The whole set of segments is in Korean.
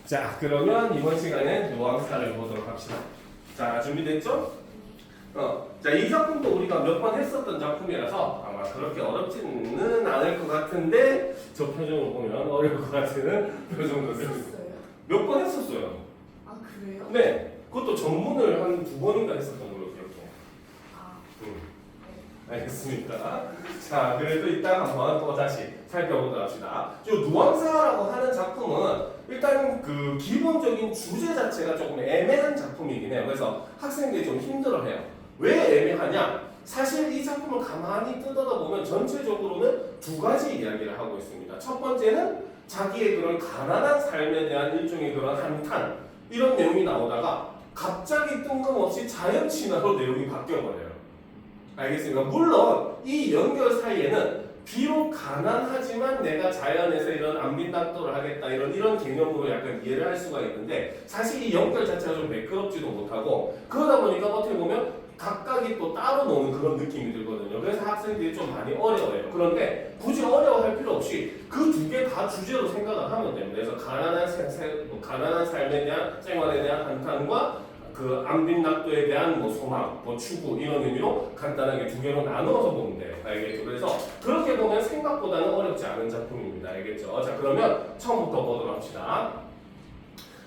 자, 그러면 이번 시간에 노항사를 보도록 합시다. 자, 준비됐죠? 자, 이 작품도 우리가 몇 번 했었던 작품이라서 아마 그렇게 어렵지는 않을 것 같은데 저 표정을 보면 어려울 것 같은 표정도 했었어요? 몇 번 했었어요. 아 그래요? 네, 그것도 전문을 한 2번인가 했었던 걸로 기억해요. 아 알겠습니까? 자, 그래도 일단 한번 또 다시 살펴보도록 합시다. 이 누앙사라고 하는 작품은 일단 그 기본적인 주제 자체가 조금 애매한 작품이긴 해요. 그래서 학생들이 좀 힘들어해요. 왜 애매하냐? 사실 이 작품을 가만히 뜯어다 보면 전체적으로는 두 가지 이야기를 하고 있습니다. 첫 번째는 자기의 그런 가난한 삶에 대한 일종의 그런 한탄 이런 내용이 나오다가 갑자기 뜬금없이 자연 친화로 내용이 바뀌어버려요. 알겠습니까? 물론 이 연결 사이에는 비록 가난하지만 내가 자연에서 이런 안빈낙도를 하겠다 이런 개념으로 약간 이해를 할 수가 있는데 사실 이 연결 자체가 좀 매끄럽지도 못하고 그러다 보니까 어떻게 보면 각각이 또 따로 노는 그런 느낌이 들거든요. 그래서 학생들이 좀 많이 어려워해요. 그런데 굳이 어려워할 필요 없이 그 두 개 다 주제로 생각을 하면 됩니다. 그래서 가난한 삶에 대한 생활에 대한 한탄과 그 안빈낙도에 대한 뭐 소망, 뭐 추구 이런 의미로 간단하게 두 개로 나누어서 보면 돼요. 알겠죠? 그래서 그렇게 보면 생각보다는 어렵지 않은 작품입니다. 알겠죠? 자, 그러면 처음부터 보도록 합시다.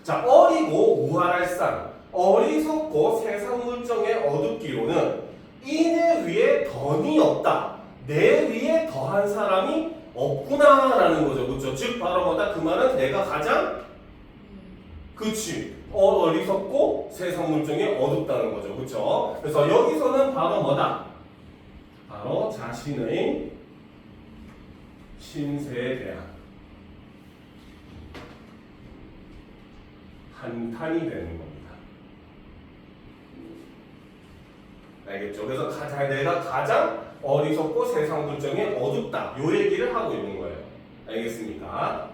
자, 어리고 우활할상, 어리석고 세상 물정에 어둡기로는 이내 위에 던이 없다. 내 위에 더한 사람이 없구나라는 거죠. 그렇죠? 즉 바로 뭐다? 그 말은 내가 가장 그치. 어리석고 세상 물정에 어둡다는 거죠. 그렇죠? 그래서 여기서는 바로 뭐다? 바로 자신의 신세에 대한 한탄이 되는 겁니다. 알겠죠? 그래서 내가 가장 어리석고 세상 물정에 어둡다. 요 얘기를 하고 있는 거예요. 알겠습니까?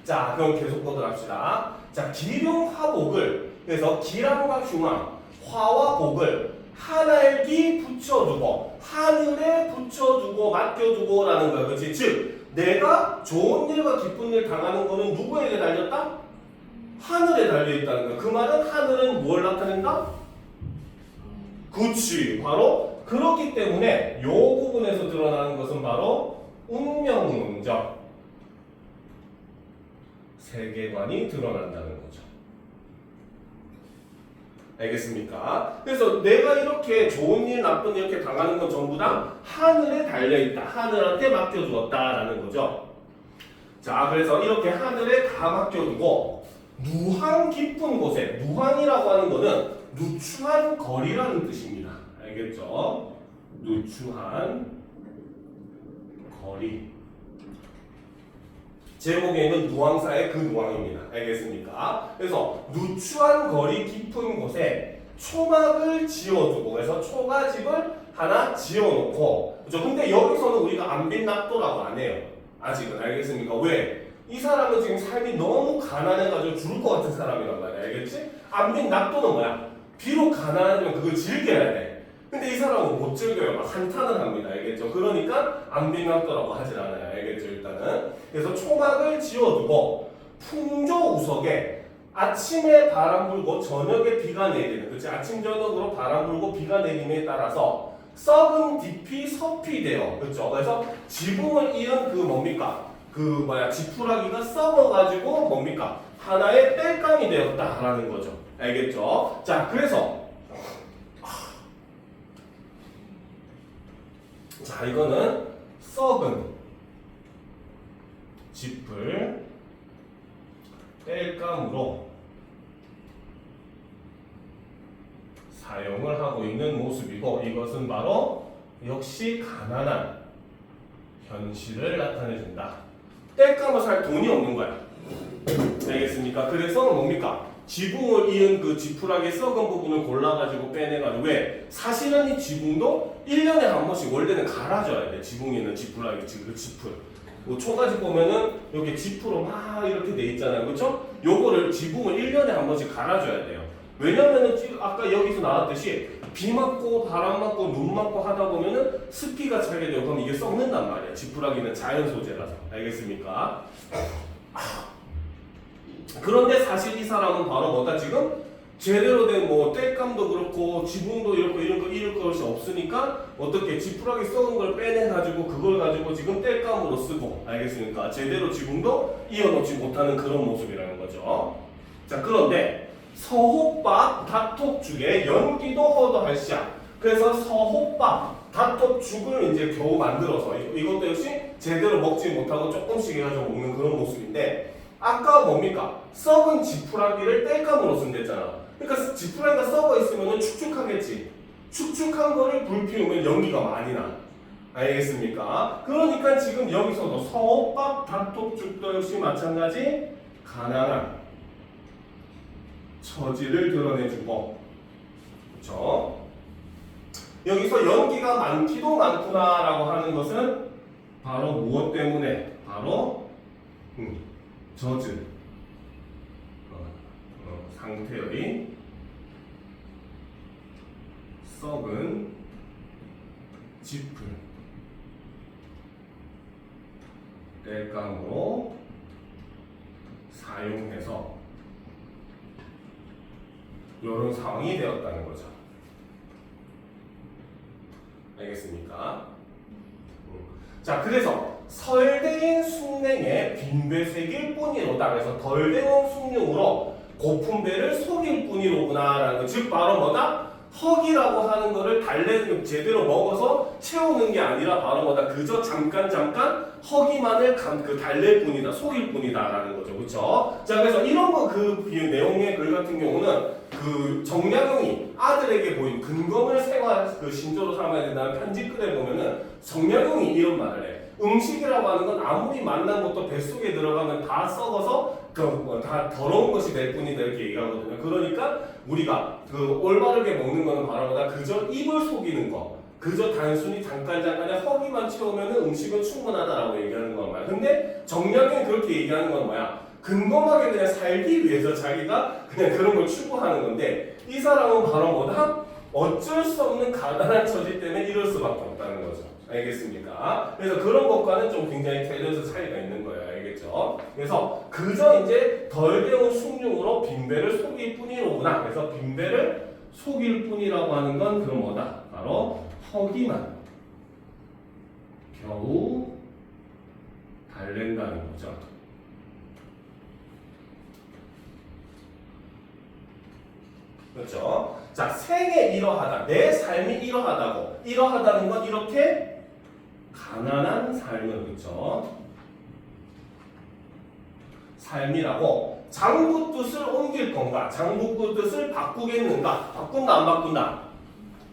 자, 그럼 계속 보도록 합시다. 자, 기룡화복을 그래서 기랑과 흉왕, 화와 복을 하늘기 붙여두고 하늘에 붙여두고 맡겨두고 라는 거야. 그렇지? 즉 내가 좋은 일과 기쁜 일 당하는 거는 누구에게 달렸다? 하늘에 달려있다는 거야. 그 말은 하늘은 뭘 나타낸다? 그렇지. 바로 그렇기 때문에 이 부분에서 드러나는 것은 바로 운명론적 세계관이 드러난다는 거죠. 알겠습니까? 그래서 내가 이렇게 좋은 일, 나쁜 일 이렇게 당하는 건 전부 다 하늘에 달려있다. 하늘한테 맡겨두었다라는 거죠. 자, 그래서 이렇게 하늘에 다 맡겨두고 누한 깊은 곳에, 누한이라고 하는 거는 누추한 거리라는 뜻입니다. 알겠죠? 누추한 거리. 제목에는 누앙사의 그 누앙입니다. 알겠습니까? 그래서 누추한 거리 깊은 곳에 초막을 지어두고 그래서 초가집을 하나 지어놓고 그렇죠? 근데 여기서는 우리가 안빈낙도라고 안 해요. 아직은. 알겠습니까? 왜? 이 사람은 지금 삶이 너무 가난해가지고 죽을 것 같은 사람이란 말이야. 알겠지? 안빈낙도는 뭐야? 비록 가난하지만 그걸 즐겨야 돼. 근데 이 사람은 못 즐겨요. 막 한탄을 합니다. 알겠죠? 그러니까 안빈낙도라고 하진 않아요. 알겠죠? 일단은. 그래서 초막을 지어두고 풍조우석에 아침에 바람 불고 저녁에 비가 내리는 그치? 아침 저녁으로 바람 불고 비가 내림에 따라서 썩은 잎이 섭이 돼요. 그렇죠? 그래서 지붕을 이은 그 뭡니까? 지푸라기가 썩어가지고 뭡니까? 하나의 땔감이 되었다라는 거죠. 알겠죠? 자, 그래서 자, 이거는 썩은 짚을 땔감으로 사용을 하고 있는 모습이고 이것은 바로 역시 가난한 현실을 나타내준다. 땔감을 살 돈이 없는 거야. 알겠습니까? 그래서 뭡니까? 지붕을 이은 그 지푸라기 썩은 부분을 골라가지고 빼내가지고 왜? 사실은 이 지붕도 1년에 한 번씩 원래는 갈아줘야 돼. 지붕에 있는 지푸라기 그 지풀. 뭐 초가집 보면은 여기 지프로 막 이렇게 돼 있잖아요. 그렇죠? 요거를 지붕을 1년에 한 번씩 갈아줘야 돼요. 왜냐면은 아까 여기서 나왔듯이 비 맞고 바람 맞고 눈 맞고 하다 보면은 습기가 차게 되고 그럼 이게 썩는단 말이야. 지푸라기는 자연 소재라서. 알겠습니까? 그런데 사실 이 사람은 바로 뭐다 지금 제대로 된 뭐 땔감도 그렇고 지붕도 이렇고 이럴 것이 없으니까 어떻게 지푸라기 썩은 걸 빼내가지고 그걸 가지고 지금 땔감으로 쓰고 알겠습니까? 제대로 지붕도 이어놓지 못하는 그런 모습이라는 거죠. 자 그런데 서호밥 다톡죽에 연기도 허도할시야. 그래서 서호밥 다톡죽을 이제 겨우 만들어서 이것도 역시 제대로 먹지 못하고 조금씩 해가지고 먹는 그런 모습인데 아까 뭡니까? 썩은 지푸라기를 땔감으로 쓴댔잖아. 그러니까 지푸라기가 썩어 있으면 축축하겠지. 축축한 거를 불 피우면 연기가 많이 나. 알겠습니까? 그러니까 지금 여기서도 서호밥 닭톡죽도 역시 마찬가지 가난한 처지를 드러내주고, 그렇죠? 여기서 연기가 많기도 많구나라고 하는 것은 바로 무엇 때문에? 바로 젖은 상태의 썩은 짚을 땔감으로 사용해서 이런 상황이 되었다는 거죠. 알겠습니까? 자, 그래서 설대인 숙냉에 빈배색일 뿐이로다. 그래서 덜 데운 숙룡으로 고픈 배를 속일 뿐이로구나라는 거. 즉 바로 뭐다? 허기라고 하는 거를 달래 제대로 먹어서 채우는 게 아니라 바로 뭐다? 그저 잠깐 허기만을 그 달랠 뿐이다, 속일 뿐이다라는 거죠, 그렇죠? 자, 그래서 이런 거 그 내용의 글 같은 경우는 그 정약용이 아들에게 보인 근검을 생활 그 신조로 삼아야 된다는 편지글에 보면은 정약용이 이런 말을 해. 음식이라고 하는 건 아무리 맛난 것도 뱃속에 들어가면 다 썩어서 다 더러운 것이 될 뿐이다 이렇게 얘기하거든요. 그러니까 우리가 그 올바르게 먹는 거는 바로 뭐다? 그저 입을 속이는 거. 그저 단순히 잠깐의 허기만 채우면 음식은 충분하다라고 얘기하는 건 말이야. 근데 정약용이 그렇게 얘기하는 건 뭐야? 근검하게 그냥 살기 위해서 자기가 그냥 그런 걸 추구하는 건데 이 사람은 바로 뭐다? 어쩔 수 없는 가난한 처지 때문에 이럴 수밖에 없다는 거죠. 알겠습니까? 그래서 그런 것과는 좀 굉장히 밸런스 차이가 있는 거예요. 알겠죠? 그래서 그저 이제 덜 데운 숭늉으로 빈배를 속일 뿐이로구나. 그래서 빈배를 속일 뿐이라고 하는 건 그런 뭐다? 바로 허기만 겨우 달랜다는 거죠. 그렇죠? 자, 생에 이러하다. 내 삶이 이러하다는 건 이렇게 가난한 삶을, 그렇죠? 삶이라고 장부 뜻을 옮길 건가? 장부 뜻을 바꾸겠는가? 바꾼다, 안 바꾼다?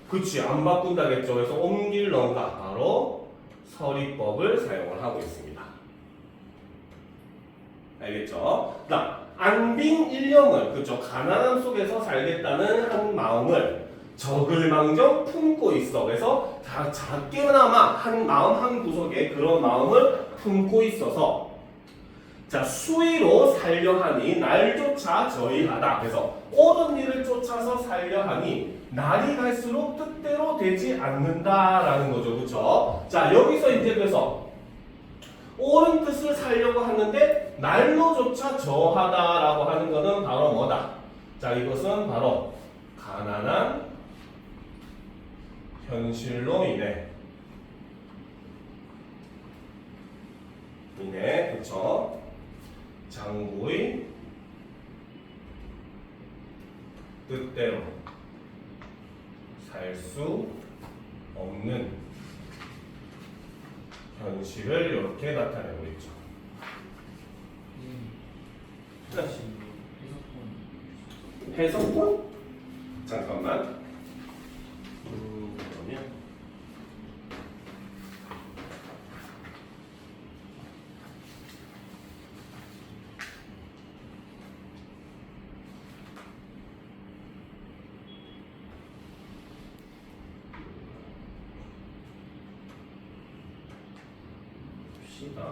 그치, 안 바꾼다겠죠. 그래서 옮길 런가? 바로 서리법을 사용을 하고 있습니다. 알겠죠? 안빈 일념을, 그쵸, 가난함 속에서 살겠다는 한 마음을 적을망정 품고 있어. 그래서 다 작게나마 한 마음 한 구석에 그런 마음을 품고 있어서 자 수위로 살려 하니 날조차 저희하다. 그래서 옳은 일을 쫓아서 살려 하니 날이 갈수록 뜻대로 되지 않는다라는 거죠, 그렇죠? 자 여기서 이제 그래서 옳은 뜻을 살려고 하는데 날로조차 저하다라고 하는 것은 바로 뭐다? 자 이것은 바로 가난한 현실로 인해 그쵸? 장부의 뜻대로 살 수 없는 현실을 이렇게 나타내고 있죠. 해석본? 잠깐만. 그러면 봅시다.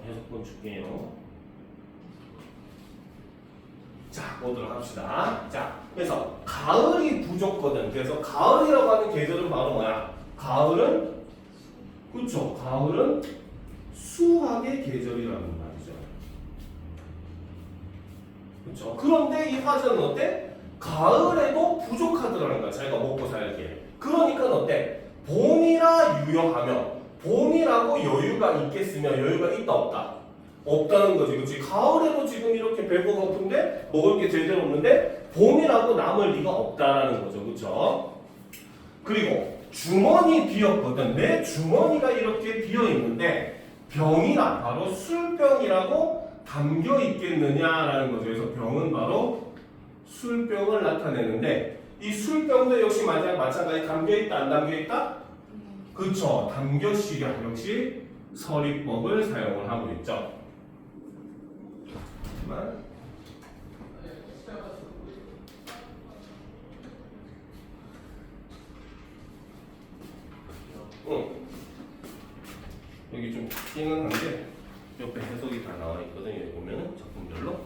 해석본 줄게요. 자, 보도록 합시다. 자, 그래서 가을이 부족거든. 그래서 가을이라고 하는 계절은 바로 뭐야? 가을은 그쵸? 가을은 수확의 계절이라는 말이죠. 그쵸? 그런데 이 화전은 어때? 가을에도 부족하더라는 거야. 자기가 먹고 살게. 그러니까 어때? 봄이라 유효하며 봄이라고 여유가 있겠으며 여유가 있다 없다? 없다는 거지. 그치? 가을에도 지금 이렇게 배고가 고픈데 먹을 게 제대로 없는데 봄이라고 남을 리가 없다라는 거죠. 그쵸? 그리고 주머니 비었거든. 내 주머니가 이렇게 비어 있는데 병이라 바로 술병이라고 담겨 있겠느냐라는 거죠. 그래서 병은 바로 술병을 나타내는데 이 술병도 역시 마찬가지 담겨 있다 안 담겨 있다? 그쵸. 담겨시려 역시 서리법을 사용을 하고 있죠. 잠깐만. 여기 좀 띵은 한데 옆에 해석이 다 나와 있거든요. 여기 보면은 작품별로.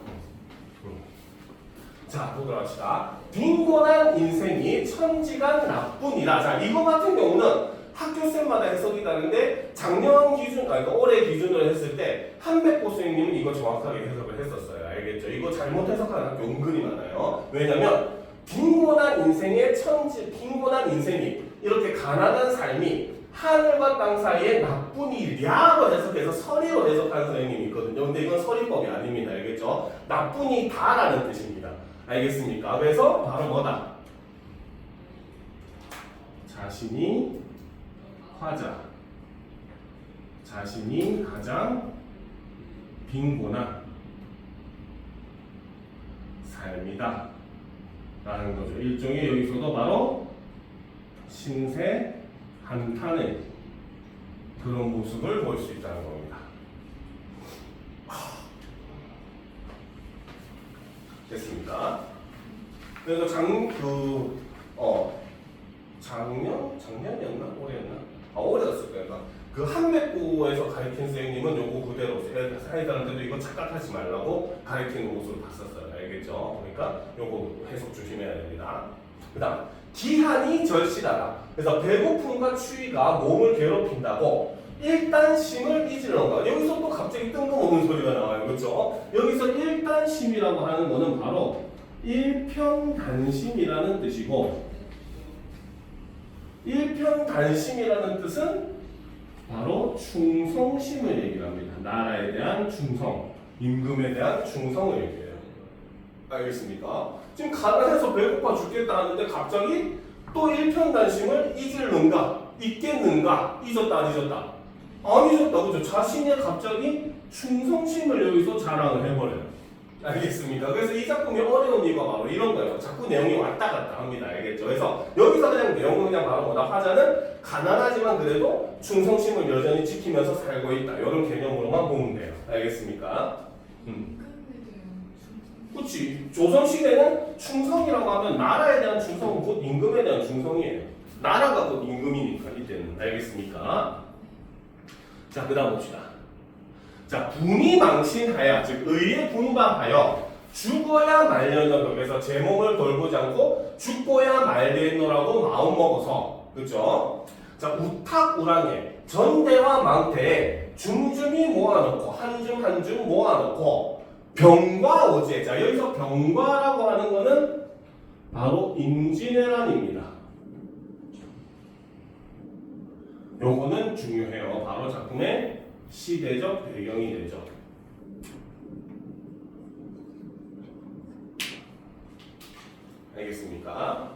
자, 보도록 합시다. 빈곤한 인생이 천지간 나뿐이라. 자, 이거 같은 경우는 학교생마다 해석이 다른데 작년 기준, 그러니까 올해 기준으로 했을 때 한백보 선생님은 이거 정확하게 해석을 했었어요. 알겠죠? 이거 잘못 해석하는 학교 은근히 많아요. 왜냐면 빈곤한 인생이 이렇게 가난한 삶이 하늘과 땅 사이에 나뿐이랴고 해석해서 서리로 해석하는 선생님이 있거든요. 근데 이건 서리법이 아닙니다. 알겠죠? 나뿐이다라는 뜻입니다. 알겠습니까? 그래서 바로 뭐다? 자신이 화자, 자신이 가장 빈곤한 삶이다 라는 거죠. 일종의 여기서도 바로 신세 한탄의 그런 모습을 볼 수 있다는 겁니다. 됐습니다. 그래서 작년이었나? 올해였나? 올해였을 거예요. 그 한백고에서 가르친 선생님은 요거 그대로 사이다한테도 이거 착각하지 말라고 가르치는 모습을 봤었어요. 알겠죠? 그러니까 요거 해석 조심해야 됩니다. 그 다음 기한이 절실하다. 그래서 배고픔과 추위가 몸을 괴롭힌다고 일단심을 잊으려는가. 여기서 또 갑자기 뜬금없는 소리가 나와요. 그렇죠? 여기서 일단심이라고 하는 거는 바로 일편단심이라는 뜻이고, 일편단심이라는 뜻은 바로 충성심을 얘기를 합니다. 나라에 대한 충성, 임금에 대한 충성을 얘기해요. 알겠습니까? 지금 가난해서 배고파 죽겠다 하는데 갑자기 또 일편단심을 잊을는가? 잊겠는가? 잊었다 안 잊었다? 안 잊었다. 그죠? 자신의 갑자기 충성심을 여기서 자랑을 해버려요. 알겠습니까? 그래서 이 작품이 어려운 이유가 바로 이런 거예요. 자꾸 내용이 왔다 갔다 합니다. 알겠죠? 그래서 여기서 그냥 내용은 그냥 바로 뭐다? 화자는 가난하지만 그래도 충성심을 여전히 지키면서 살고 있다. 이런 개념으로만 보면 돼요. 알겠습니까? 그렇지. 조선시대는 충성이라고 하면 나라에 대한 충성은 곧 임금에 대한 충성이에요. 나라가 곧 임금이니까 이때는. 알겠습니까? 자, 그 다음 봅시다. 자, 분이 망신하여, 즉 의에 분방하여 죽어야 말려는, 그래서 제 몸을 돌보지 않고 죽고야 말겠노라고 마음먹어서, 그렇죠? 자, 우탁우랑에 전대와 망태에 줌줌이 모아놓고 한 줌 한 줌 모아놓고 병과 오제. 자, 여기서 병과라고 하는 거는 바로 임진왜란입니다. 요거는 중요해요. 바로 작품의 시대적 배경이 되죠. 알겠습니까?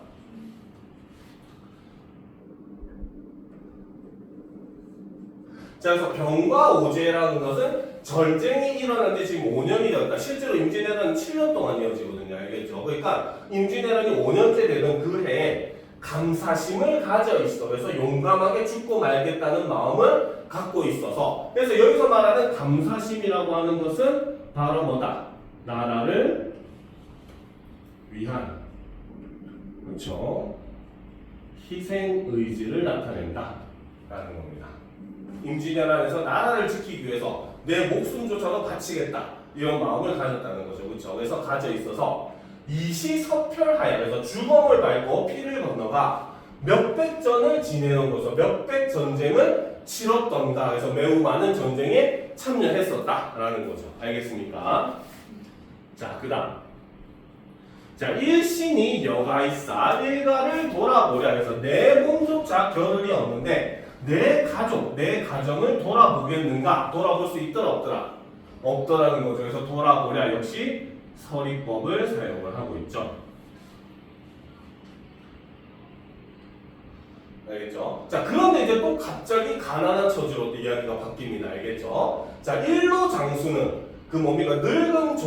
자, 그래서 병과 오제라는 것은 전쟁이 일어난 지 지금 5년이 되었다. 실제로 임진왜란은 7년 동안 이어지거든요. 알겠죠? 그러니까 임진왜란이 5년째 되던 그 해에 감사심을 가져 있어. 그래서 용감하게 죽고 말겠다는 마음을 갖고 있어서, 그래서 여기서 말하는 감사심이라고 하는 것은 바로 뭐다? 나라를 위한, 그렇죠? 희생 의지를 나타낸다 라는 겁니다. 임진왜란에서 나라를 지키기 위해서 내 목숨조차도 바치겠다 이런 마음을 가졌다는 거죠. 그렇죠? 그래서 가져 있어서 이시서별하여 그래서 주검을 밟고 피를 건너가 몇백 전을 지내는 거죠. 몇백 전쟁을 치렀던가. 그래서 매우 많은 전쟁에 참여했었다라는 거죠. 알겠습니까? 자, 그다음. 자, 일신이 여가있사 일가를 돌아보랴. 그래서 내 몸조차 겨를이 없는데 내 가족, 내 가정을 돌아보겠는가? 돌아볼 수 있더라 없더라? 없더라는 거죠. 그래서 돌아보랴 역시 서리법을 사용을 하고 있죠. 알겠죠? 자, 그런데 이제 또 갑자기 가난한 처지로 이야기가 바뀝니다. 알겠죠? 자, 일로 장수는 그 뭡니까? 늙은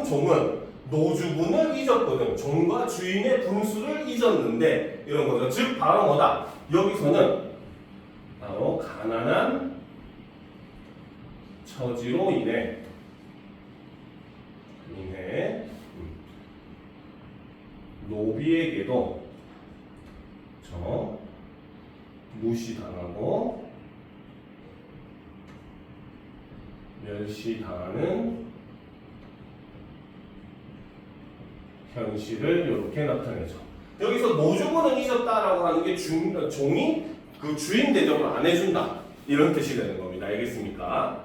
종은 노주분을 잊었거든. 종과 주인의 분수를 잊었는데 이런 거죠. 즉 바로 뭐다? 여기서는 바로 가난한 처지로 인해 노비에게도 무시당하고 멸시당하는 현실을 이렇게 나타내죠. 여기서 노주분을 잊었다라고 하는 게 종이 그 주인 대접을 안 해준다 이런 뜻이 되는 겁니다. 알겠습니까?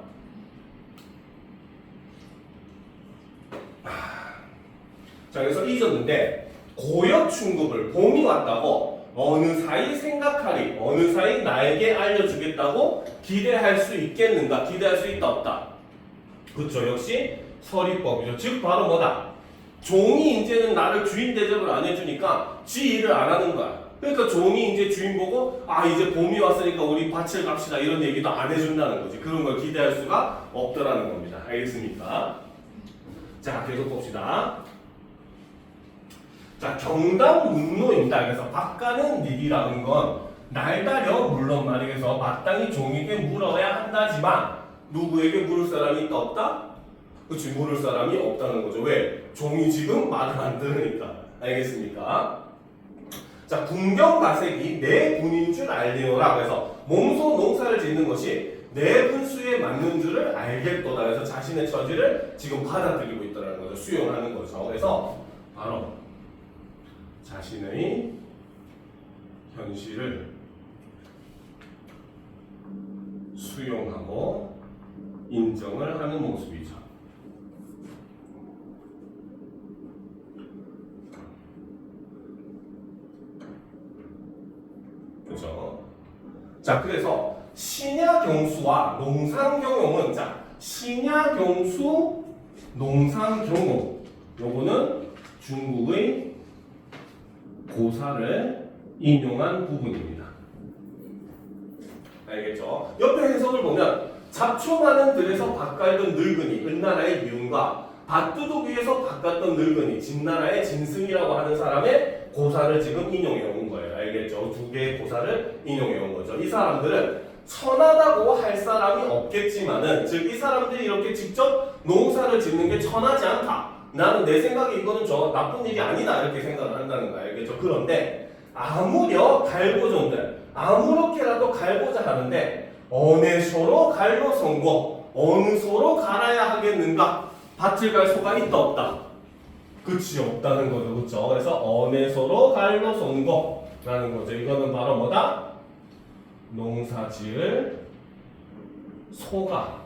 자, 그래서 잊었는데 고역 충급을 봄이 왔다고 어느 사이 생각하리 어느 사이 나에게 알려주겠다고 기대할 수 있겠는가? 기대할 수 있다 없다? 그렇죠. 역시 서리법이죠. 즉 바로 뭐다? 종이 이제는 나를 주인 대접을 안 해주니까 지 일을 안 하는 거야. 그러니까 종이 이제 주인 보고 이제 봄이 왔으니까 우리 밭을 갑시다 이런 얘기도 안 해준다는 거지. 그런 걸 기대할 수가 없더라는 겁니다. 알겠습니까? 자, 계속 봅시다. 자, 경당 문노입니다. 그래서 박가는 일이라는 건 날다려 물론 말이겠어 마땅히 종에게 물어야 한다지만 누구에게 물을 사람이 있다 없다? 그렇지, 물을 사람이 없다는 거죠. 왜? 종이 지금 말을 안 들으니까. 알겠습니까? 자, 군경가색이 내 분인 줄 알리오라. 그래서 몸소 농사를 짓는 것이 내 분수에 맞는 줄을 알겠도다. 그래서 자신의 처지를 지금 받아들이고 있다는 거죠. 수용하는 거죠. 그래서 바로 자신의 현실을 수용하고 인정을 하는 모습이죠. 그렇죠? 자, 그래서 신야경수와 농상경용은 자, 신야경수, 농상경용 요거는 중국의 고사를 인용한 부분입니다. 알겠죠? 옆에 해석을 보면 잡초 많은 들에서 밭갈던 늙은이 은나라의 미운과 밭두둑 위에서 밭갔던 늙은이 진나라의 진승이라고 하는 사람의 고사를 지금 인용해 온 거예요. 알겠죠? 두 개의 고사를 인용해 온 거죠. 이 사람들은 천하다고 할 사람이 없겠지만은 즉 이 사람들이 이렇게 직접 농사를 짓는 게 천하지 않다. 나는 내 생각에 이거는 저 나쁜 일이 아니다 이렇게 생각을 한다는 거예요. 알겠죠? 그런데 아무려 갈고존들 아무렇게라도 갈고자 하는데 어느 소로 갈로 성고 어느 소로 갈아야 하겠는가? 밭을 갈 소가 있다 없다? 그치, 없다는 거죠. 그렇죠? 그래서 어느 소로 갈로 성고 라는 거죠. 이거는 바로 뭐다? 농사 지을 소가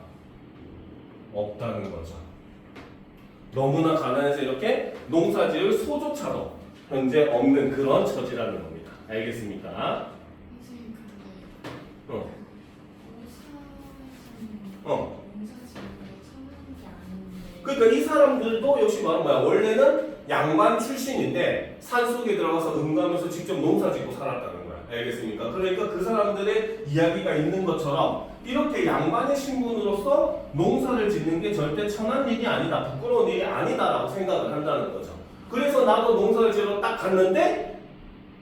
없다는 거죠. 너무나 가난해서 이렇게 농사 지을 소조차도 현재 없는 그런 처지라는 겁니다. 알겠습니까? 선생님 근데 어. 농사 짓는 게 천하는 게 아닌데 그러니까 이 사람들도 역시 말은 뭐야? 원래는 양반 출신인데 산속에 들어가서 응가면서 직접 농사 짓고 살았다는 거야. 알겠습니까? 그러니까 그 사람들의 이야기가 있는 것처럼 이렇게 양반의 신분으로서 농사를 짓는 게 절대 천한 일이 아니다. 부끄러운 일이 아니다라고 생각을 한다는 거죠. 그래서 나도 농사를 지으러 딱 갔는데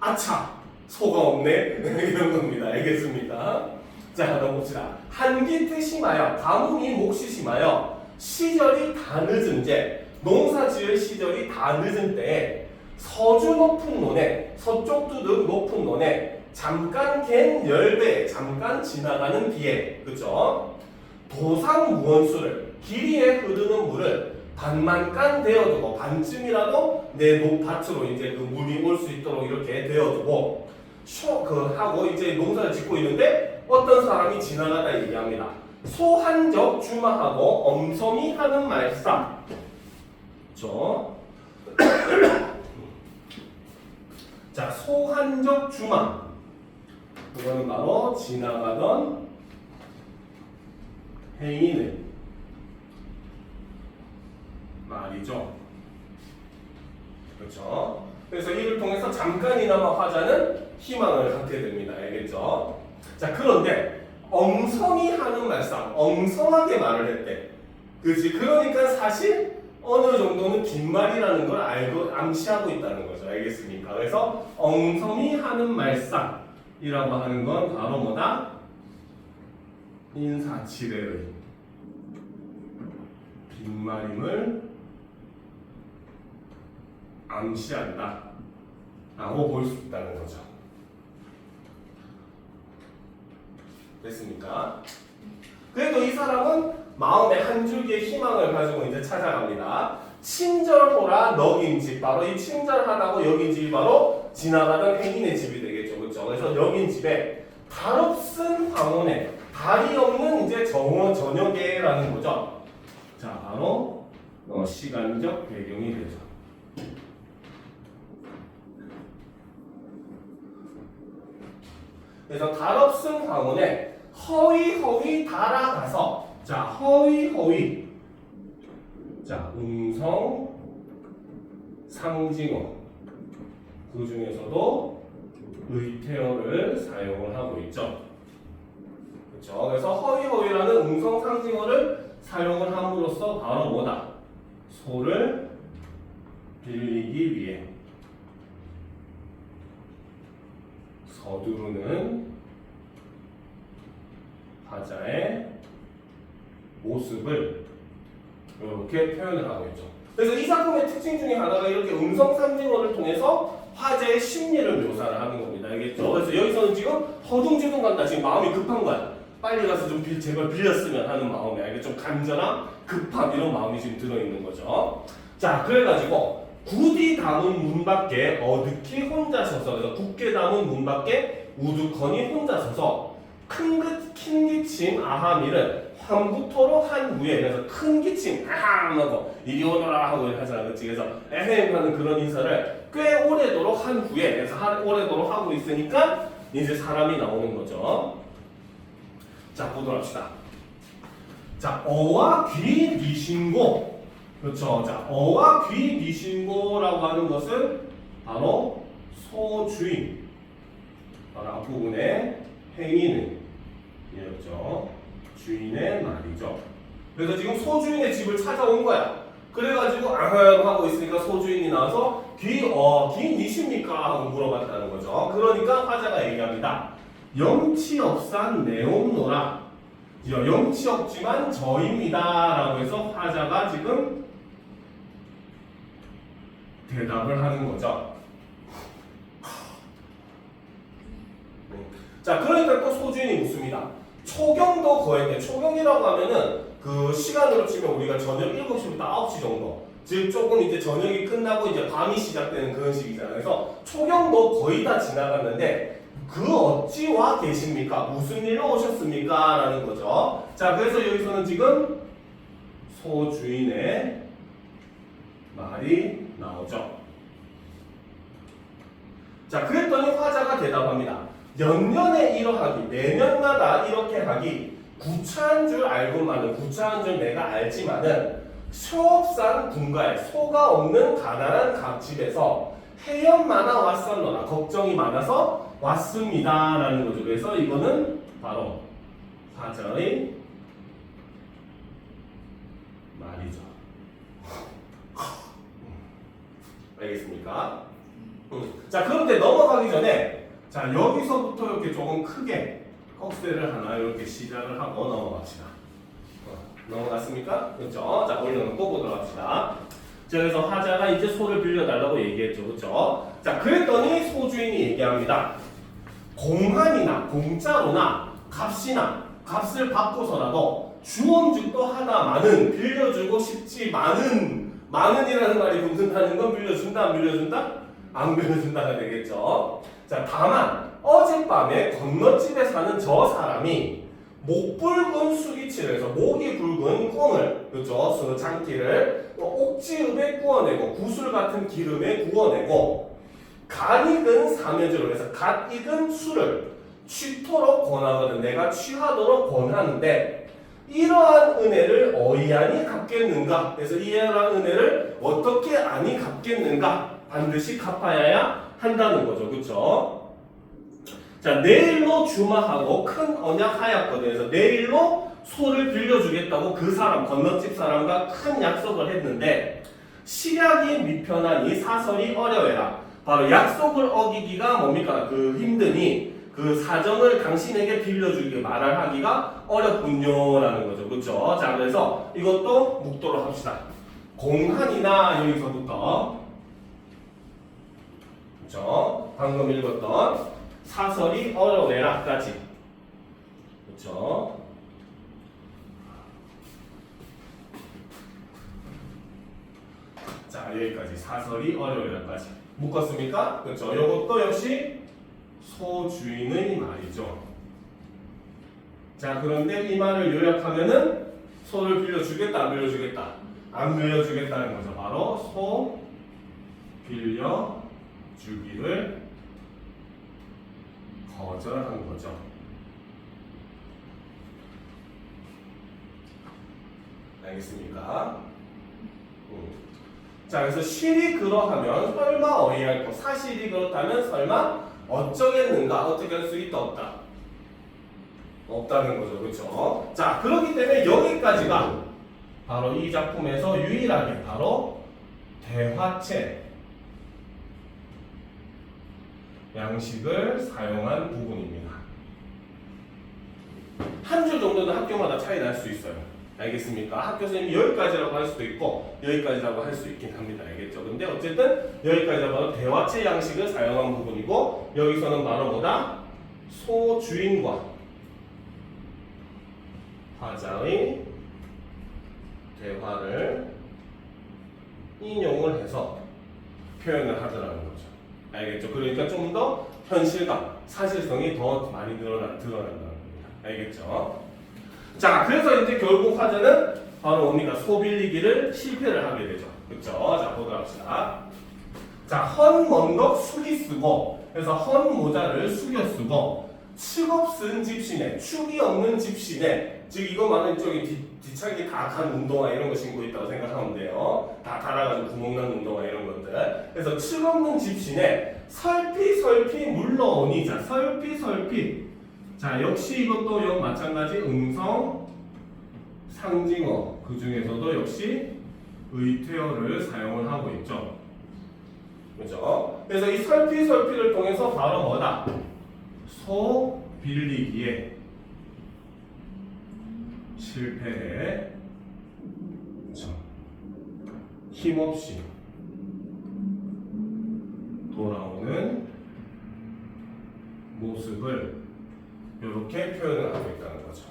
아차! 소가 없네? 이런 겁니다. 알겠습니까? 자, 그럼 봅시다. 한기태 심하여 가뭄이 몫이 심하여 시절이 다 늦은 제 농사 지을 시절이 다 늦은 때에 서주 높은 논에 서쪽 두둑 높은 논에 잠깐 갠 열배 잠깐 지나가는 비에 그죠? 도상 무원수를 길이에 흐르는 물을 반만간 되어두고 반쯤이라도 내 밭으로 이제 그 물이 올 수 있도록 이렇게 되어두고 하고 이제 농사를 짓고 있는데 어떤 사람이 지나가다 얘기합니다. 소한적 주마하고 엄성이 하는 말싸. 자, 소한적 주마. 이거는 바로 지나가던 행인의 말이죠. 그렇죠? 그래서 이를 통해서 잠깐이나마 화자는 희망을 갖게 됩니다. 알겠죠? 자, 그런데 엉성이 하는 말싸움, 엉성하게 말을 했대. 그렇지? 그러니까 사실 어느 정도는 빈말이라는 걸 알고 암시하고 있다는 거죠. 알겠습니까? 그래서 엉성이 하는 말싸움이라고 하는 건 바로 뭐다? 인사치레의 빈말임을 암시한다 라고 볼 수 있다는 거죠. 됐습니까? 그래도 이 사람은 마음에 한 줄기의 희망을 가지고 이제 찾아갑니다. 친절호라 너긴 집, 바로 이 친절하다고 여긴 집이 바로 지나가던 행인의 집이 되겠죠. 그렇죠? 그래서 여긴 집에 달없은 황혼에 달이 없는 이제 저녁에라는 거죠. 자, 바로 시간적 배경이 되죠. 그래서 달없은 황혼에 허위허위 달아가서, 자, 허위허위, 자, 음성 상징어, 그 중에서도 의태어를 사용을 하고 있죠. 그렇죠? 그래서 허위허위라는 음성 상징어를 사용을 함으로써 바로 뭐다? 소를 빌리기 위해 서두르는 화자의 모습을 이렇게 표현을 하고 있죠. 그래서 이 작품의 특징 중에 하나가 이렇게 음성 상징어를 통해서 화자의 심리를 묘사를 하는 겁니다. 알겠죠? 그래서 여기서는 지금 허둥지둥 간다. 지금 마음이 급한 거야. 빨리 가서 좀 제발 빌렸으면 하는 마음이, 알겠죠? 좀 간절함, 급함 이런 마음이 지금 들어있는 거죠. 자, 그래가지고 굳이 담은 문 밖에 어둑히 혼자 서서, 그래서 굳게 담은 문 밖에 우두커니 혼자 서서 큰 기침 아함이를 환부토록 한 후에, 그래서 큰 기침 아함 하고 이리 오너라 하고 하잖아. 그치? 그래서 에헴 하는 그런 인사를 꽤 오래도록 한 후에, 그래서 오래도록 하고 있으니까 이제 사람이 나오는 거죠. 자, 보도록 합시다. 자, 어와 귀 니신고. 그렇죠. 자, 어와 귀 니신고라고 하는 것은 바로 소주인, 바로 앞부분에 행인은 이었죠. 주인의 말이죠. 그래서 지금 소주인의 집을 찾아온 거야. 그래가지고 아흥 하고 있으니까 소주인이 나와서 귀 니십니까? 하고 물어봤다는 거죠. 그러니까 화자가 얘기합니다. 영치 없산 내옵노라. 영치 없지만 저입니다. 라고 해서 화자가 지금 대답을 하는 거죠. 자, 그러니까 또 소주인이 묻습니다. 초경도 거했네. 초경이라고 하면은 그 시간으로 치면 우리가 저녁 7시부터 9시 정도. 즉 조금 이제 저녁이 끝나고 이제 밤이 시작되는 그런 시기잖아요. 그래서 초경도 거의 다 지나갔는데 그 어찌 와 계십니까? 무슨 일로 오셨습니까? 라는 거죠. 자, 그래서 여기서는 지금 소주인의 말이 나오죠. 자, 그랬더니 화자가 대답합니다. 연년에 이러하기, 매년마다 이렇게 하기 구차한 줄 알고만은, 구차한 줄 내가 알지만은 소업산 군가에 소가 없는 가난한 집에서 해연 많아 왔었노라, 걱정이 많아서 왔습니다 라는 거죠. 그래서 이거는 바로 화자의 말이죠. 알겠습니까? 자, 그런데 넘어가기 전에, 자, 여기서부터 이렇게 조금 크게 꺽쇠를 하나 이렇게 시작을 하고 넘어갑시다. 넘어갔습니까? 그렇죠? 자, 올려놓고 보도록 합시다. 자, 그래서 화자가 이제 소를 빌려달라고 얘기했죠. 그렇죠? 자, 그랬더니 소주인이 얘기합니다. 공한이나 공짜로나 값을 받고서라도 주엄죽도 하다마는 빌려주고 싶지만은이라는 말이 붙는다는 건 빌려준다 안 빌려준다? 안 빌려준다가 되겠죠. 자, 다만 어젯밤에 건너집에 사는 저 사람이 목 붉은 수기치를 해서 목이 붉은 꽁을, 그렇죠? 장기를 옥지읍에 구워내고 구슬 같은 기름에 구워내고 갓 익은 사면지로 해서 갓 익은 술을 취토록 권하거든. 내가 취하도록 권하는데 이러한 은혜를 어이안이 갚겠는가? 그래서 이러한 은혜를 어떻게 아니 갚겠는가? 반드시 갚아야 한다는 거죠. 그렇죠? 자, 내일로 주마하고 큰 언약하였거든. 그래서 내일로 소를 빌려주겠다고 그 사람, 건너집 사람과 큰 약속을 했는데 시약이 미편하니 사설이 어려워라. 바로 약속을 어기기가 뭡니까? 그 힘드니 그 사정을 당신에게 빌려주기 말을 하기가 어렵군요라는 거죠. 그렇죠? 자, 그래서 이것도 묵도록 합시다. 공한이나 여기서부터, 그렇죠? 방금 읽었던 사설이 어려워라까지, 그렇죠? 자, 여기까지 사설이 어려워라까지 묶었습니까? 그렇죠? 이것도 역시 소주인의 말이죠. 자, 그런데 이 말을 요약하면은 소를 빌려주겠다, 안 빌려주겠다? 안 빌려주겠다는 거죠. 바로 소 빌려주기를 거절한 거죠. 알겠습니까? 자, 그래서 실이 그러하면 설마 어이할 것, 사실이 그렇다면 설마 어쩌겠는가? 어떻게 할 수 있다, 없다? 없다는 거죠. 그렇죠? 자, 그렇기 때문에 여기까지가 바로 이 작품에서 유일하게 바로 대화체 양식을 사용한 부분입니다. 한 줄 정도는 학교마다 차이 날 수 있어요. 알겠습니까? 학교 선생님이 여기까지라고 할 수도 있고 여기까지라고 할 수 있긴 합니다. 알겠죠? 근데 어쨌든 여기까지가 바로 대화체 양식을 사용한 부분이고 여기서는 바로 뭐다? 소주인과 화자의 대화를 인용을 해서 표현을 하더라는 거죠. 알겠죠? 그러니까 좀 더 현실감, 사실성이 더 많이 드러난다는 겁니다. 알겠죠? 자, 그래서 이제 결국 화자는 바로 뭡니까? 소 빌리기를 실패를 하게 되죠. 그렇죠? 자, 보도록 합시다. 자, 헌 먼덕 숙이 쓰고, 그래서 헌 모자를 숙여 쓰고, 축 없은 집신에, 축이 없는 집신에, 즉 이거 많은 저기 뒤차기 다 간 운동화 이런 거 신고 있다고 생각하면 돼요. 다 달아가지고 구멍 난 운동화 이런 것들. 그래서 축 없는 집신에 설피 물러오니, 자, 설피. 자, 역시 이것도 역 마찬가지 음성 상징어 그 중에서도 역시 의퇴어를 사용을 하고 있죠. 그죠? 그래서 이 설피를 통해서 바로 뭐다? 소 빌리기에 실패해 힘없이 돌아오는 모습을 이렇게 표현을 하고 있다는 거죠.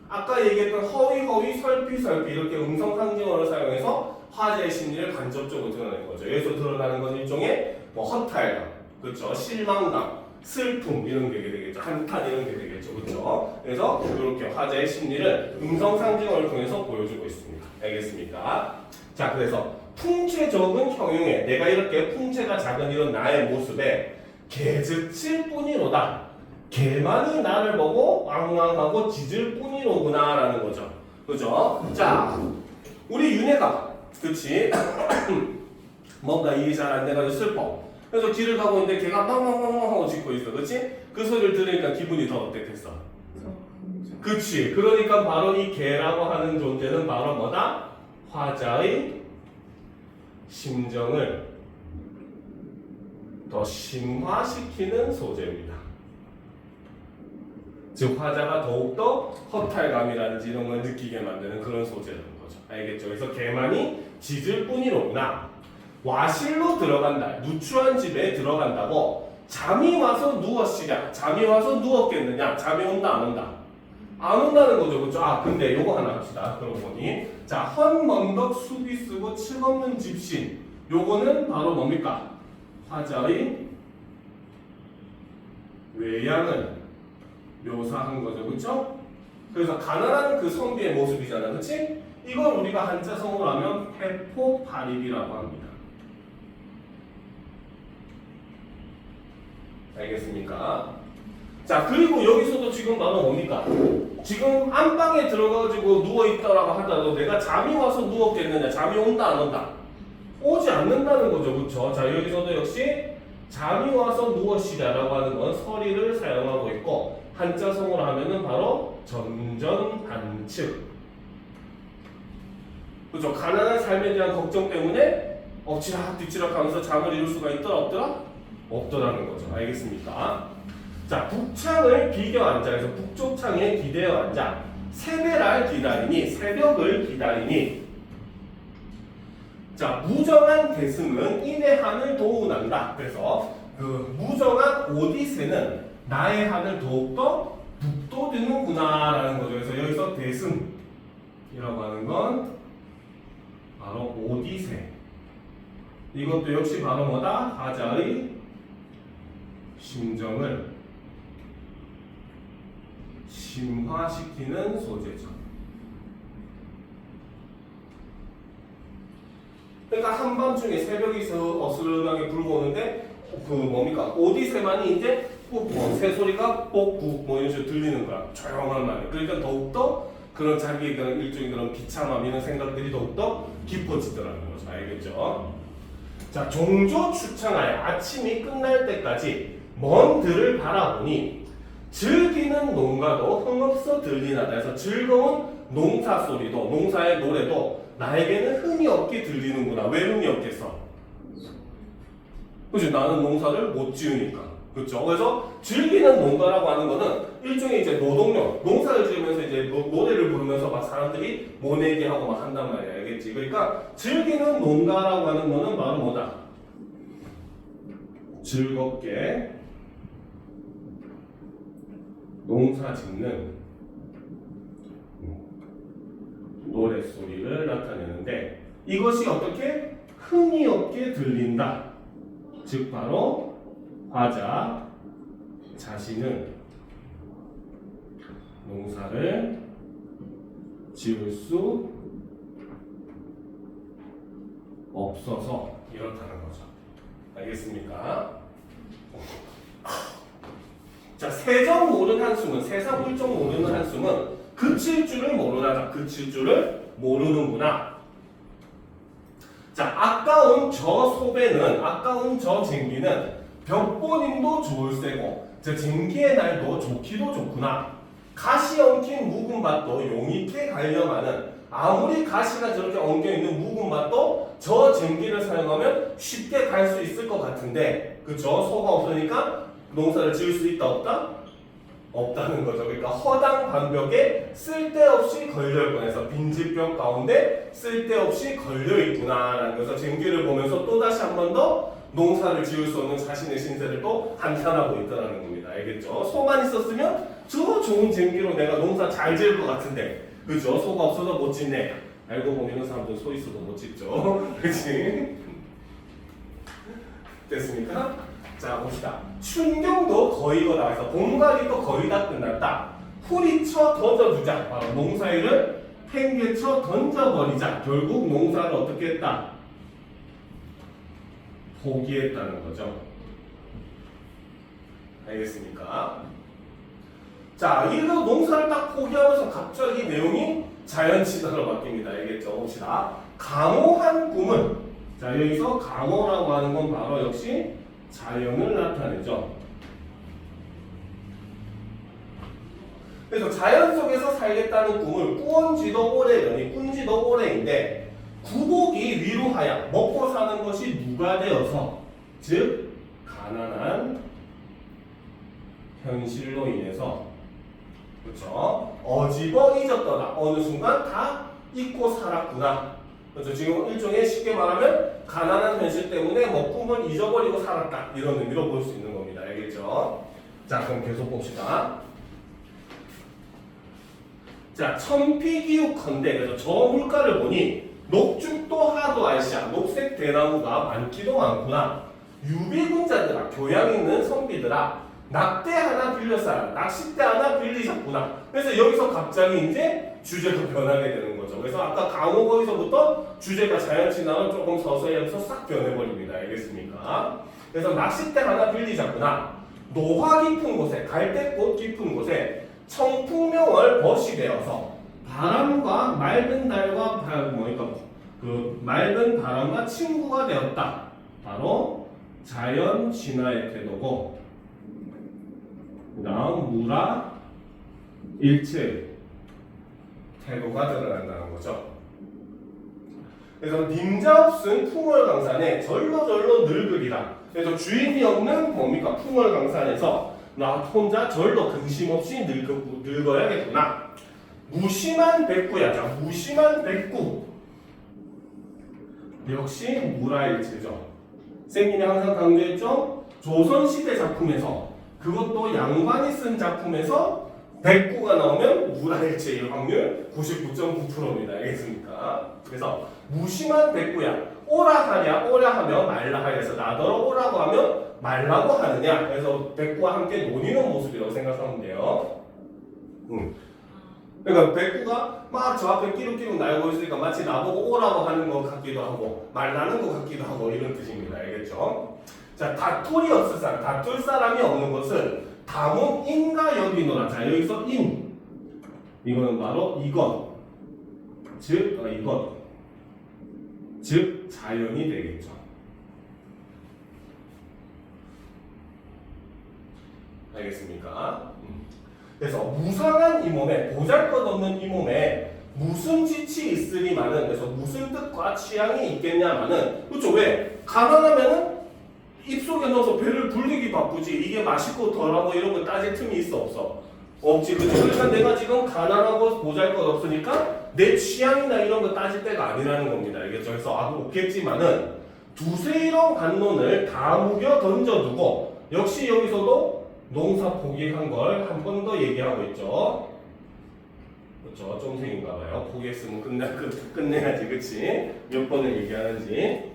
아까 얘기했던 허위, 설피 이렇게 음성 상징어를 사용해서 화제의 심리를 간접적으로 드러낸 거죠. 여기서 드러나는 건 일종의 뭐 허탈감, 그렇죠? 실망감, 슬픔 이런 게 되겠죠. 한탄 이런 게 되겠죠. 그렇죠? 그래서 이렇게 화제의 심리를 음성 상징어를 통해서 보여주고 있습니다. 알겠습니까? 자, 그래서 풍채적은 형용에 내가 이렇게 풍채가 작은 이런 나의 모습에 개즈칠 뿐이로다. 개만이 나를 보고 왕왕하고 짖을 뿐이로구나 라는 거죠. 그죠? 자, 우리 윤혜가 그치? 뭔가 일이 잘 안 돼가지고 슬퍼. 그래서 길을 가고 있는데 개가 빵빵빵 하고 짖고 있어. 그치? 그 소리를 들으니까 기분이 더 어땠겠어? 그치? 그러니까 바로 이 개라고 하는 존재는 바로 뭐다? 화자의 심정을 더 심화시키는 소재입니다. 즉 화자가 더욱더 허탈감이라든지 이런 걸 느끼게 만드는 그런 소재라는 거죠. 알겠죠? 그래서 개만이 짖을 뿐이로구나. 와실로 들어간다. 누추한 집에 들어간다고 잠이 와서 누웠으랴. 잠이 와서 누웠겠느냐? 잠이 온다 안 온다? 안 온다는 거죠, 그렇죠? 아, 근데 요거 하나 합시다. 그러고 보니 자, 헌먼덕 수비 쓰고 층 없는 집신. 요거는 바로 뭡니까? 화자의 외양을 묘사한 거죠, 그렇죠? 그래서 가난한 그 성비의 모습이잖아, 그렇지? 이걸 우리가 한자성어로 하면 회포파립이라고 합니다. 알겠습니까? 자, 그리고 여기서도 지금 바로 뭡니까? 지금 안방에 들어가가지고 누워있다라고 하더라도 내가 잠이 와서 누웠겠느냐? 잠이 온다 안 온다? 오지 않는다는 거죠, 그렇죠? 자, 여기서도 역시 잠이 와서 누워시다라고 하는 건 서리를 사용하고 있고 한자성어로 하면은 바로 전전반측. 그렇죠? 가난한 삶에 대한 걱정 때문에 엎치락뒤치락 하면서 잠을 이룰 수가 있더라 없더라? 없더라는 거죠. 알겠습니까? 자, 북창을 비겨 앉아. 그래서 북쪽 창에 기대어 앉아. 새배를 기다리니, 새벽을 기다리니. 자, 무정한 대승은 인의 한을 도운한다. 그래서 그 무정한 오디세는 나의 한을 더욱더 북돋우는구나라는 거죠. 그래서 여기서 대승이라고 하는 건 바로 오디세. 이것도 역시 바로 뭐다? 화자의 심정을 심화시키는 소재죠. 그러니까 한밤중에 새벽에서 어스름하게 불고 오는데 그 뭡니까? 오디세만이 이제 새소리가 꼭국 뭐 이런 식으로 들리는 거야. 조용한 말에. 그러니까 더욱더 그런 자기의 그런 일종의 그런 비참함 이런 생각들이 더욱더 깊어지더라는 거죠. 알겠죠? 자, 종조 추청하여 아침이 끝날 때까지 먼 들을 바라보니 즐기는 농가도 흥없어 들리나다. 해서 즐거운 농사 소리도 농사의 노래도 나에게는 흥이 없게 들리는구나. 왜 흥이 없겠어? 그렇지? 나는 농사를 못 지으니까. 그렇죠? 그래서 즐기는 농가라고 하는 거는 일종의 이제 노동력, 농사를 지으면서 이제 노래를 부르면서 막 사람들이 모내게 하고 막 한단 말이야. 알겠지? 그러니까 즐기는 농가라고 하는 거는 바로 뭐다? 즐겁게 농사 짓는 노랫소리를 나타내는데 이것이 어떻게 흥이 없게 들린다. 즉 바로 화자 자신은 농사를 지을 수 없어서 이렇다는 거죠. 알겠습니까? 자, 세정 모른 한숨은 세상 훌쩍 모르는 한숨은 그칠 줄을 모르나. 그칠 줄을 모르는구나. 자, 아까운 저 소배는 아까운 저 쟁기는 벽보님도 좋을세고 저 쟁기의 날도 좋기도 좋구나. 가시 엉킨 묵은 밭도 용익게 가려마는 아무리 가시가 저렇게 엉겨있는 묵은 밭도 저 쟁기를 사용하면 쉽게 갈 수 있을 것 같은데 그쵸? 소가 없으니까 농사를 지을 수 있다 없다? 없다는 거죠. 그러니까 허당 반벽에 쓸데없이 걸려있구나 해서 빈집벽 가운데 쓸데없이 걸려있구나라는 거죠. 쟁기를 보면서 또다시 한 번 더 농사를 지을 수 없는 자신의 신세를 또 한탄하고 있다는 겁니다. 알겠죠? 소만 있었으면 저 좋은 쟁기로 내가 농사 잘 지을 것 같은데 그죠? 소가 없어서 못 짓네. 알고 보면 사람들 소 있어도 못 짓죠. 그렇지? 됐습니까? 자, 봅시다. 춘경도 거의거다. 그래서 봄가리도 거의 다 끝났다. 후리쳐 던져주자. 바로 농사일을 팽개쳐 던져버리자. 결국 농사를 어떻게 했다? 포기했다는 거죠. 알겠습니까? 자, 이거 농사를 딱 포기하면서 갑자기 내용이 자연친화로 바뀝니다. 알겠죠? 봅시다. 강호한 꿈은 자, 여기서 강호라고 하는 건 바로 역시 자연을 나타내죠. 그래서 자연 속에서 살겠다는 꿈을 꾸언지도 오래려니 꾼지도 오래인데 구복이 위로하여 먹고 사는 것이 누가 되어서 즉 가난한 현실로 인해서 그렇죠? 어집어 잊었더라. 어느 순간 다 잊고 살았구나. 그렇죠? 지금 일종의 쉽게 말하면 가난한 현실 때문에 뭐 꿈을 잊어버리고 살았다 이런 의미로 볼 수 있는 겁니다. 알겠죠? 자, 그럼 계속 봅시다. 자, 천피기욱컨대. 그래서 저 물가를 보니 녹죽도 하도 알시야. 녹색 대나무가 많기도 많구나. 유비군자들아, 교양 있는 선비들아, 낚대 하나 빌렸어라. 낚싯대 하나 빌리셨구나. 그래서 여기서 갑자기 이제 주제가 변하게 되는 거죠. 그래서 아까 강호 거기서부터 주제가 자연친화로 조금 서서히 하면서 싹 변해버립니다. 알겠습니까? 그래서 낚싯대 하나 빌리셨구나. 노화 깊은 곳에, 갈대꽃 깊은 곳에 청풍명을 벗이 되어서 바람과 맑은 달과 그 맑은 바람과 친구가 되었다. 바로 자연 진화의 태도고, 그다음 무라 일체 태도가 드러난다는 거죠. 그래서 님자 없은 풍월강산에 절로 늙으리라. 그래서 주인이 없는 뭡니까? 풍월강산에서 나 혼자 절로 근심 없이 늙어야겠구나. 무심한 백구야. 자, 무심한 백구. 역시 무라일체죠. 선생님이 항상 강조했죠. 조선시대 작품에서, 그것도 양반이 쓴 작품에서 백구가 나오면 무라일체일 확률 99.9%입니다. 알겠습니까? 그래서 무심한 백구야. 오라 하냐, 오라 하면 말라 하여서 나더러 오라고 하면 말라고 하느냐. 그래서 백구와 함께 논의는 모습이라고 생각하면 돼요. 그러니까 백구가 막 저 앞에 끼룩끼룩 날고 있으니까 마치 나보고 오라고 하는 것 같기도 하고 말라는 것 같기도 하고 이런 뜻입니다. 알겠죠? 자, 다툴이 없을 사람, 다툴 사람이 없는 것은 다문 인가 여기노라. 자, 여기서 인, 이거는 바로 이것, 즉 이것, 즉 자연이 되겠죠. 알겠습니까? 그래서 무상한 이 몸에, 보잘것없는 이 몸에 무슨 지치 있으리마는, 그래서 무슨 뜻과 취향이 있겠냐마는, 그렇죠? 왜? 가난하면은 입속에 넣어서 배를 불리기 바쁘지. 이게 맛있고 덜하고 이런 거 따질 틈이 있어 없어? 없지. 그러니까 내가 지금 가난하고 보잘것 없으니까 내 취향이나 이런 거 따질 때가 아니라는 겁니다. 알겠죠? 그래서 없겠지만은 두세 이런 반론을 다 무겨 던져두고, 역시 여기서도 농사 포기한 걸 한 번 더 얘기하고 있죠. 그렇죠? 쫌생인가봐요. 포기했으면 끝내야지, 그치? 몇 번을 얘기하는지.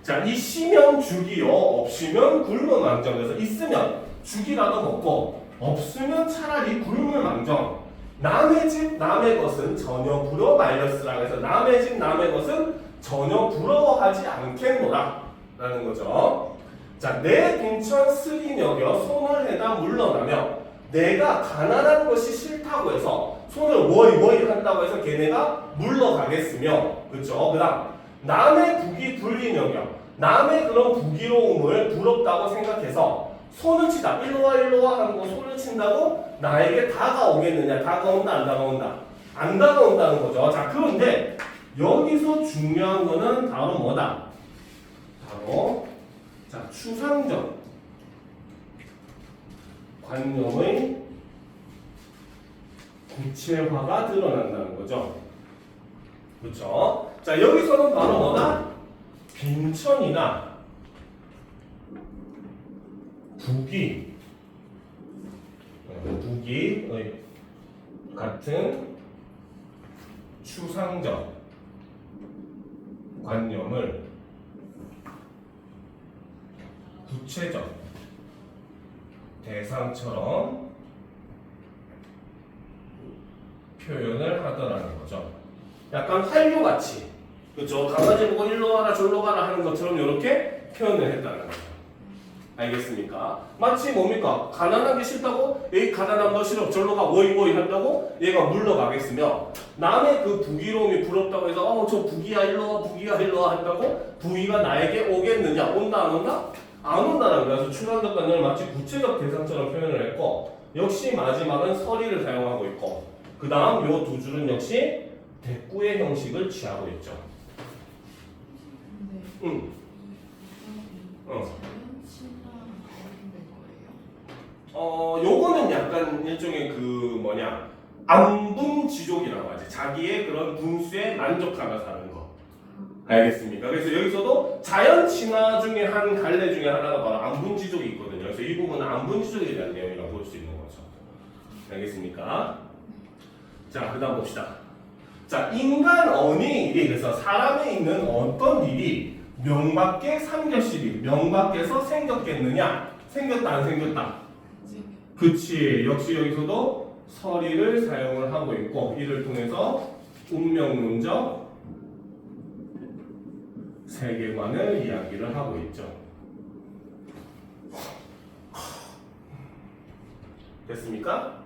자, 있으면 죽이요, 없으면 굶어 망정. 그래서 있으면 죽이라도 먹고, 없으면 차라리 굶을 망정. 남의 집 남의 것은 전혀 부러워 말렸으라. 그래서 남의 집 남의 것은 전혀 부러워하지 않겠노라 라는 거죠. 자, 내 빈천 스리 여겨 손을 해다 물러나며, 내가 가난한 것이 싫다고 해서 손을 워이 한다고 해서 걔네가 물러가겠으며, 그렇죠? 그다음 남의 부귀 불린 여겨, 남의 그런 부귀로움을 부럽다고 생각해서 손을 치다, 일로와 하는 거 손을 친다고 나에게 다가오겠느냐? 다가온다, 안 다가온다? 안 다가온다는 거죠. 자, 그런데 여기서 중요한 거는 바로 뭐다? 바로 자, 추상적 관념의 구체화가 드러난다는 거죠. 그렇죠? 자, 여기서는 바로 뭐다? 빈천이나 부귀의 같은 추상적 관념을 구체적 대상처럼 표현을 하더라는 거죠. 약간 한류같이, 그렇죠? 강아지 보고 일로 가라 절로 가라 하는 것처럼 이렇게 표현을 했다는 거죠. 알겠습니까? 마치 뭡니까? 가난하기 싫다고 얘 가난한 거 싫어 절로 가 워이 한다고 얘가 물러가겠으며, 남의 그 부귀로움이 부럽다고 해서 저 부귀야 일로 와 한다고 부귀가 나에게 오겠느냐? 온다 안 온다? 안 온다는 거예요. 그래서 추상적 관념을 마치 구체적 대상처럼 표현을 했고, 역시 마지막은 서리를 사용하고 있고, 그 다음 요 두 줄은 역시 대꾸의 형식을 취하고 있죠. 근데 어. 자연 친화가 요거는 약간 일종의 그 안분지족이라고 하지. 자기의 그런 분수에 만족하며 사는 거. 알겠습니까? 그래서 여기서도 자연 친화 중에 한 갈래 중에 하나가 바로 안분지족이 있거든요. 그래서 이 부분은 안분지족에 대한 내용이라고 볼 수 있는 거죠. 알겠습니까? 자, 그 다음 봅시다. 자, 인간 어느 일이, 그래서 사람에 있는 어떤 일이 명밖에 삼겹살이 명밖에서 생겼겠느냐? 생겼다, 안 생겼다? 그치. 역시 여기서도 서리를 사용을 하고 있고, 이를 통해서 운명론적 세계관을 이야기를 하고 있죠. 됐습니까?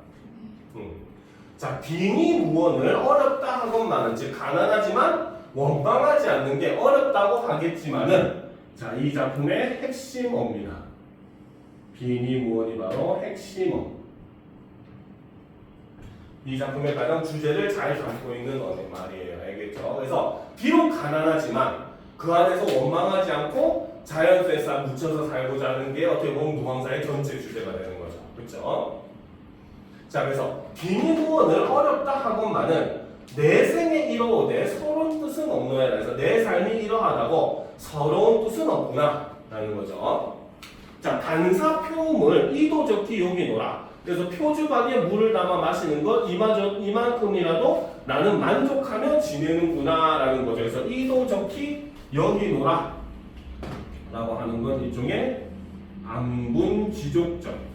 자, 빙의 무언을 어렵다 하건만은, 즉 가난하지만 원망하지 않는 게 어렵다고 하겠지만은, 자, 이 작품의 핵심어입니다. 빙의 무언이 바로 핵심어. 이 작품의 가장 주제를 잘 담고 있는 말이에요. 알겠죠? 그래서 비록 가난하지만 그 안에서 원망하지 않고 자연 속에 묻혀서 살고자 하는 게 어떻게 보면 무왕사의 전체 주제가 되는 거죠. 그렇죠? 자, 그래서 빙의무언을 어렵다 하건만은 내 생에 이로우되 서러운 뜻은 없노라. 그래서 내 삶이 이러하다고 서러운 뜻은 없구나 라는 거죠. 자, 단사 표음을 이도적히 여기노라. 그래서 표주박에 물을 담아 마시는 것 이만큼이라도 나는 만족하며 지내는구나 라는 거죠. 그래서 이도적히 여기노라 라고 하는 건 일종의 안분지족적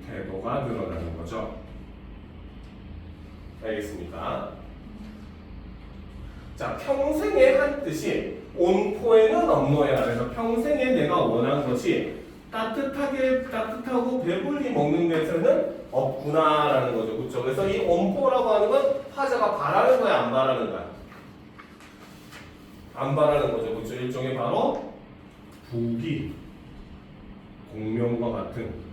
태도가 늘어나는 거죠. 알겠습니까? 자, 평생의 한 뜻이 온포에는 없노야. 그래서 평생에 내가 원한 것이 따뜻하고 배불리 먹는 데서는 없구나라는 거죠. 그렇죠? 그래서 이 온포라고 하는 건 화자가 바라는 거야, 안 바라는 거야? 안 바라는 거죠. 그렇죠? 일종의 바로 부귀, 공명과 같은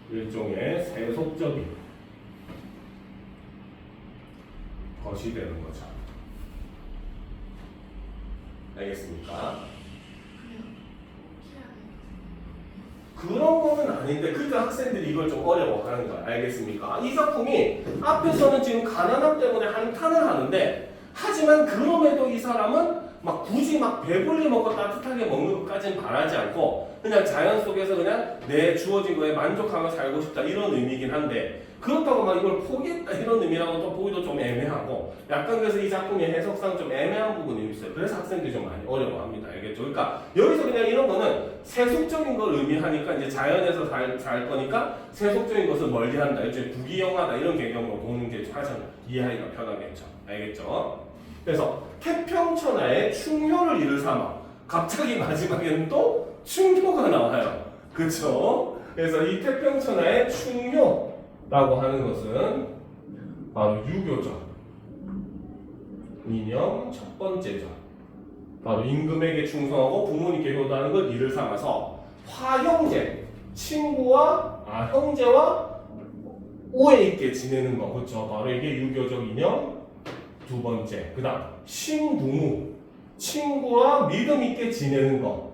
일종의 세속적인 것이 되는 거죠. 알겠습니까? 그런 거는 아닌데, 그러니까 학생들이 이걸 좀 어려워하는 거야. 알겠습니까? 이 작품이 앞에서는 지금 가난함 때문에 한탄을 하는데, 하지만 그럼에도 이 사람은 막 굳이 막 배불리 먹고 따뜻하게 먹는 것까지는 바라지 않고 그냥 자연 속에서 그냥 내 주어진 거에 만족하며 살고 싶다 이런 의미긴 한데, 그렇다고 막 이걸 포기했다 이런 의미라고 또 보기도 좀 애매하고, 약간 그래서 이 작품의 해석상 좀 애매한 부분이 있어요. 그래서 학생들이 좀 많이 어려워합니다. 알겠죠? 그러니까 여기서 그냥 이런 거는 세속적인 걸 의미하니까 이제 자연에서 살 거니까 세속적인 것을 멀리한다, 일종의 부귀영하다 이런 개념으로 보는 게 가장 이해하기가 편하겠죠. 알겠죠? 그래서 태평천하의 충효를 이를 삼아, 갑자기 마지막에는 또 충효가 나와요. 그렇죠? 그래서 이 태평천하의 충효라고 하는 것은 바로 유교적 이념 첫 번째죠. 바로 임금에게 충성하고 부모님께 효도하는 걸 이를 삼아서 화형제, 형제와 오해 있게 지내는 거. 그렇죠? 바로 이게 유교적 이념 두 번째. 그 다음 신부무, 친구와 믿음 있게 지내는 것.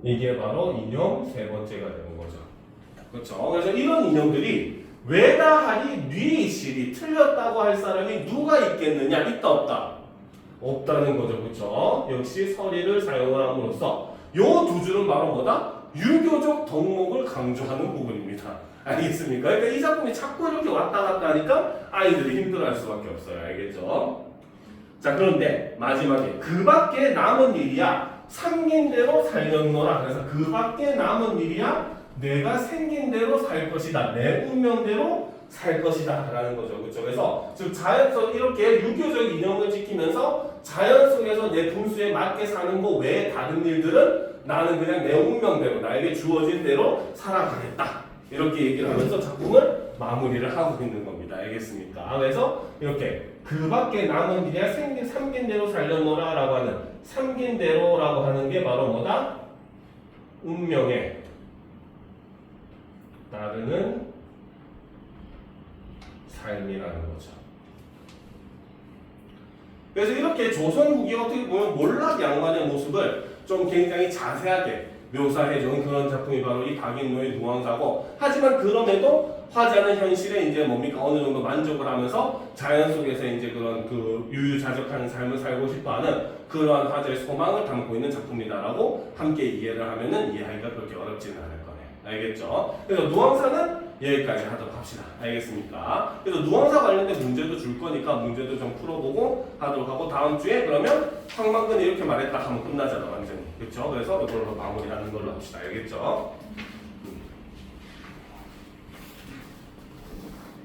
이게 바로 이념 세 번째가 되는 거죠. 그렇죠? 그래서 이런 이념들이 외다하리 뉘이시리, 틀렸다고 할 사람이 누가 있겠느냐? 있다 없다? 없다는 거죠. 그렇죠? 역시 서리를 사용을 함으로써 요 두 줄은 바로 뭐다? 유교적 덕목을 강조하는 부분입니다. 알겠습니까? 그러니까 이 작품이 자꾸 이렇게 왔다 갔다 하니까 아이들이 힘들어할 수밖에 없어요. 알겠죠? 자, 그런데 마지막에 그 밖에 남은 일이야 생긴 대로 살렸노라. 그래서 그 밖에 남은 일이야 내가 생긴 대로 살 것이다, 내 운명대로 살 것이다 라는 거죠. 그렇죠? 그래서 즉 자연 속 이렇게 유교적 이념을 지키면서 자연 속에서 내 분수에 맞게 사는 거 외에 다른 일들은 나는 그냥 내 운명대로 나에게 주어진 대로 살아가겠다, 이렇게 얘기를 하면서 작품을 마무리를 하고 있는 겁니다. 알겠습니까? 그래서 이렇게 그 밖에 남은 일이야 삼긴 대로 살려노라 라고 하는, 삼긴 대로라고 하는 게 바로 뭐다? 운명에 따르는 삶이라는 거죠. 그래서 이렇게 조선 후기 어떻게 보면 몰락 양반의 모습을 좀 굉장히 자세하게 묘사해준 그런 작품이 바로 이 박인노의 누왕사고, 하지만 그럼에도 화자는 현실에 이제 뭡니까 어느 정도 만족을 하면서 자연 속에서 이제 그런 그 유유자적한 삶을 살고 싶어하는 그러한 화자의 소망을 담고 있는 작품이다라고 함께 이해를 하면은 이해하기가 그렇게 어렵지는 않을 거네요. 알겠죠? 그래서 누앙사는 여기까지 하도록 합시다. 알겠습니까? 그래서 누앙사 관련된 문제도 줄 거니까 문제도 좀 풀어보고 하도록 하고 다음 주에 그러면 황망근이 이렇게 말했다 하면 끝나잖아 완전히. 그렇죠? 그래서 이걸로 마무리하는 걸로 합시다. 알겠죠?